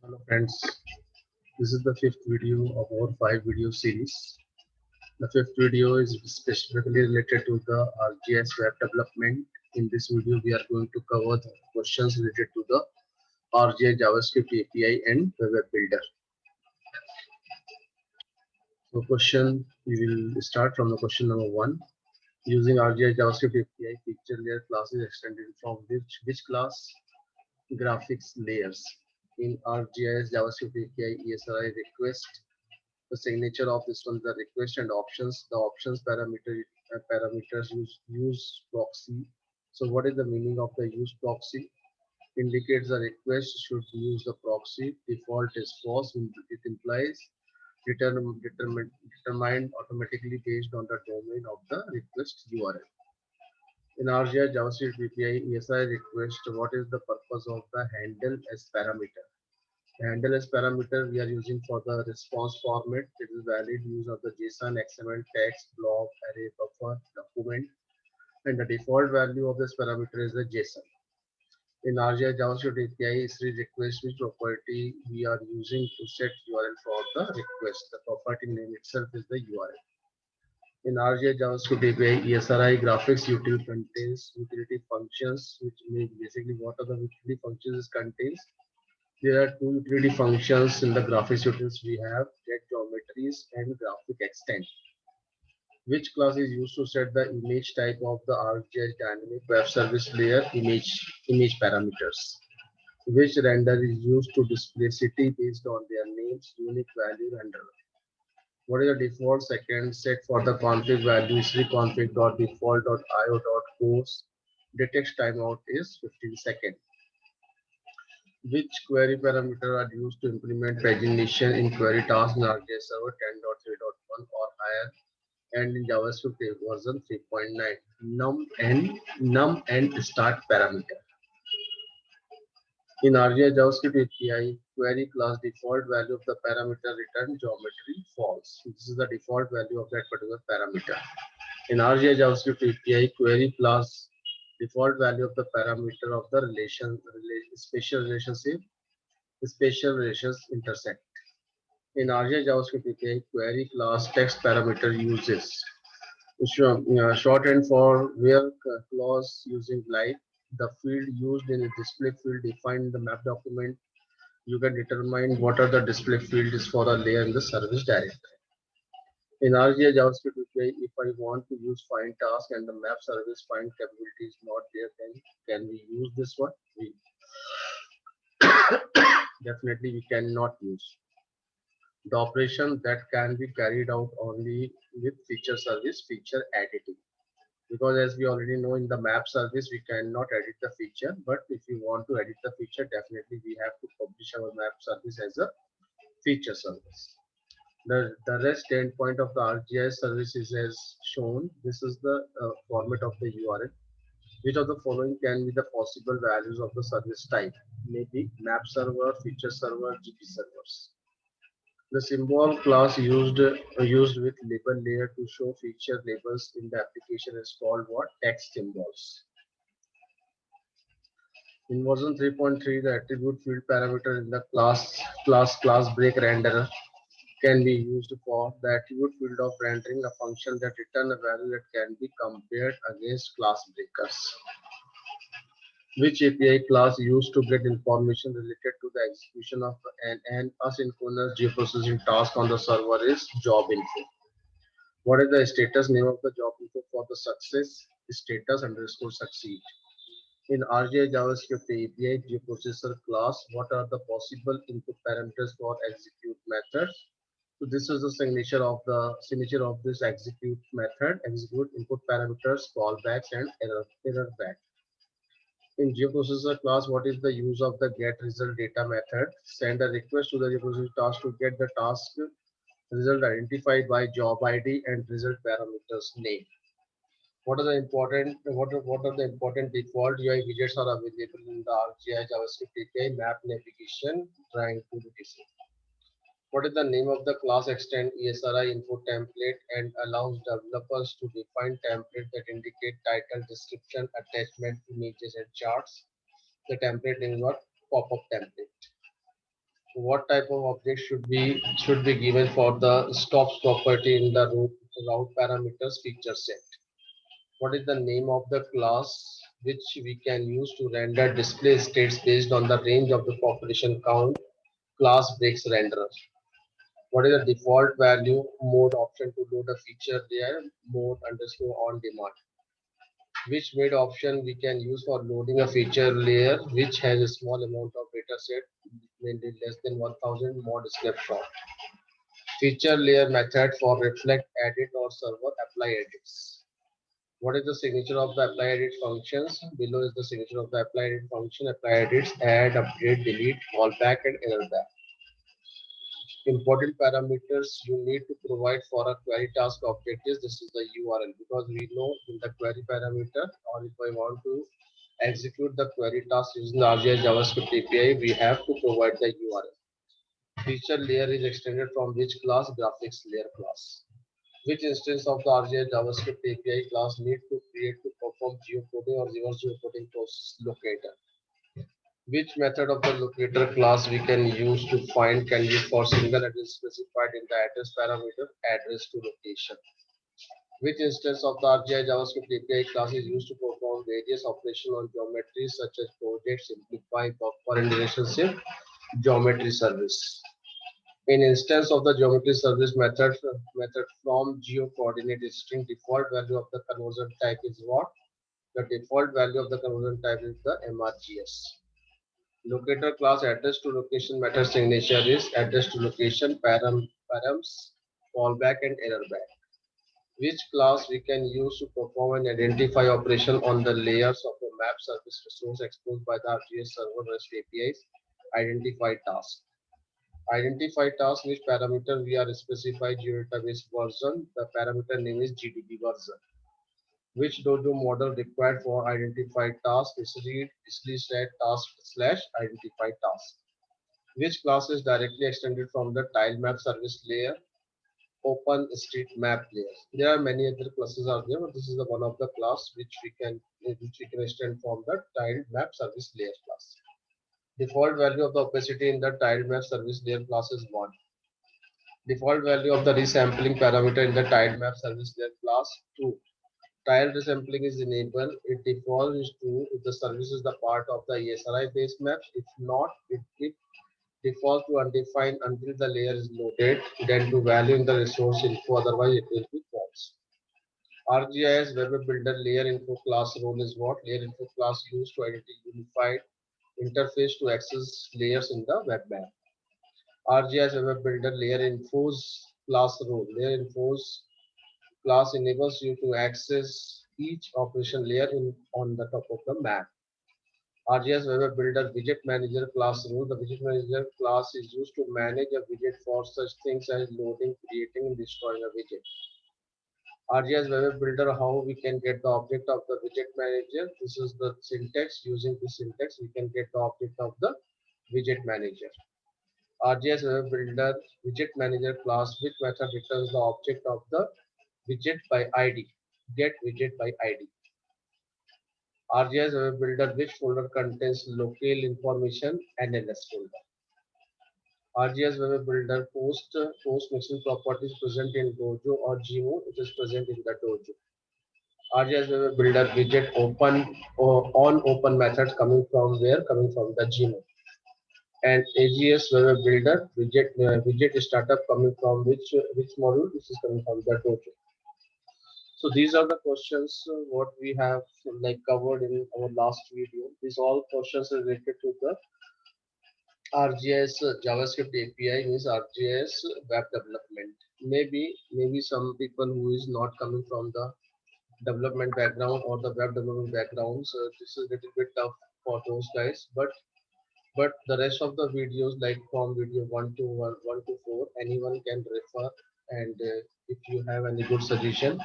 Hello friends, this is the fifth video of our five video series. The fifth video is specifically related to the RGS web development. In this video, we are going to cover the questions related to the RGS JavaScript API and the web builder. So we will start from the question number one. Using RGS JavaScript API, picture layer class is extended from which class? Graphics layers. In RGS JavaScript API ESRI request, the signature of this one, the request and options. The options parameters use proxy. So what is the meaning of the use proxy? Indicates the request should use the proxy. Default is false. It implies determined automatically based on the domain of the request URL. In RGS JavaScript API ESI request, what is the purpose of the handle as parameter? Handle as parameter we are using for the response format. It is valid use of the JSON, XML, text, block, array, buffer, document, and the default value of this parameter is the JSON. In RGS JavaScript API is request which property we are using to set URL for the request. The property name itself is the URL. In RGS JavaScript API ESRI graphics utility contains utility functions, which means basically what are the utility functions it contains. There are two utility functions in the graphics utils. We have get geometries and graphic extend. Which class is used to set the image type of the RGS dynamic web service layer image parameters? Which render is used to display city based on their names, unique value render? What is the default second set for the config value? Config.default.io.course. The text timeout is 15 seconds. Which query parameter are used to implement pagination in query task in RGS Server 10.3.1 or higher and in JavaScript version 3.9? Num and start parameter. In RGS JavaScript API, query class default value of the parameter return geometry false. This is the default value of that particular parameter. In RGS JavaScript API, query class default value of the parameter of the spatial relations intersect. In RGS JavaScript API, query class text parameter uses shorthand for where clause using like the field used in a display field defined in the map document. You can determine what are the display fields for a layer in the service directory. In RGS JavaScript API, if I want to use find task and the map service find capability is not there, then can we use this one? Definitely we cannot use. The operation that can be carried out only with feature service feature editing, because as we already know in the map service we cannot edit the feature, but if you want to edit the feature, definitely we have to publish our map service as a feature service. The REST endpoint of the RGS service is as shown. This is the format of the URL. Which of the following can be the possible values of the service type? Maybe map server, feature server, GP servers. The symbol class used with label layer to show feature labels in the application is called what? Text symbols. In version 3.3, the attribute field parameter in the class break renderer can be used for the attribute field of rendering a function that return a value that can be compared against class breakers. Which API class used to get information related to the execution of an asynchronous geoprocessing task on the server is job info. What is the status name of the job info for the success? Status underscore succeed. In RGS JavaScript API geoprocessor class, what are the possible input parameters for execute method? So this is the signature of this execute method. Execute input parameters, callbacks, and error back. In geoprocessor class, what is the use of the get result data method? Send a request to the geoprocessor task to get the task result identified by job ID and result parameters name. What are the important default UI widgets are available in the RGS JavaScript API map navigation trying to DC? What is the name of the class extend ESRI info template and allows developers to define templates that indicate title, description, attachment, images, and charts? The template name is what? Pop-up template. What type of object should be given for the stops property in the route parameters feature set? What is the name of the class which we can use to render display states based on the range of the population count class breaks renderer? What is the default value mode option to load a feature there mode underscore on demand? Which made option we can use for loading a feature layer which has a small amount of data set, mainly less than 1000 mod snapshot. Feature layer method for reflect, edit or server apply edits. What is the signature of the apply edit functions? Below is the signature of the apply edit function, apply edits, add, update, delete, callback and error back. Important parameters you need to provide for a query task objectives. This is the URL, because we know in the query parameter, or if I want to execute the query task using the RGS JavaScript API, we have to provide the URL. Feature layer is extended from which class? Graphics layer class. Which instance of the RGS JavaScript API class need to create to perform geocoding or reverse geocoding process locator? Which method of the locator class we can use to find candidate for single address specified in the address parameter address to location? Which instance of the RGI JavaScript API class is used to perform various operations on geometries such as project, simplify, buffer, and relationship geometry service? In instance of the geometry service method from geo coordinate string, default value of the conversion type is what? The default value of the conversion type is the MRGS. Locator class address to location method signature is address to location params callback and error back. Which class we can use to perform an identify operation on the layers of the map service resource exposed by the RGS server REST APIs? Identify task. Identify task, which parameter we are specified database version. The parameter name is GDB version. Which Dojo model required for identify task is read set task slash identify task? Which class is directly extended from the tile map service layer? Open street map layer. There are many other classes out there, but this is the one of the class which we can extend from the tile map service layer class. Default value of the opacity in the tile map service layer class is 1. Default value of the resampling parameter in the tile map service layer class 2. Tile resampling is enabled. It defaults to if the service is the part of the ESRI based maps. If not, it defaults to undefined until the layer is loaded, then to value in the resource info, otherwise it will be false. ArcGIS Web Builder layer info class role is what? Layer info class used to identify unified interface to access layers in the web map. ArcGIS Web Builder layer info's class role. Layer info's class enables you to access each operation layer on the top of the map. RGS Web Builder Widget Manager class rule. The Widget Manager class is used to manage a widget for such things as loading, creating, and destroying a widget. RGS Web Builder, how we can get the object of the widget manager. This is the syntax. Using this syntax, we can get the object of the widget manager. RGS Web Builder Widget Manager class, which method returns the object of the widget by ID. Get widget by ID. RGS Web Builder, which folder contains local information and NS folder. RGS Web Builder post mixing properties present in Dojo or Gmo, which is present in the Dojo. RGS Web Builder widget open or on open methods coming from where? Coming from the Gmo. And AGS Web Builder widget startup coming from which module? This is coming from the Dojo. So these are the questions what we have covered in our last video. These all questions are related to the RGS JavaScript API, means RGS web development. Maybe some people who is not coming from the development background or the web development background, so this is a little bit tough for those guys. But the rest of the videos, like from video 1 to 4, anyone can refer. And if you have any good suggestion,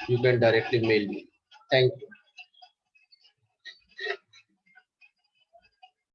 you can directly mail me. Thank you.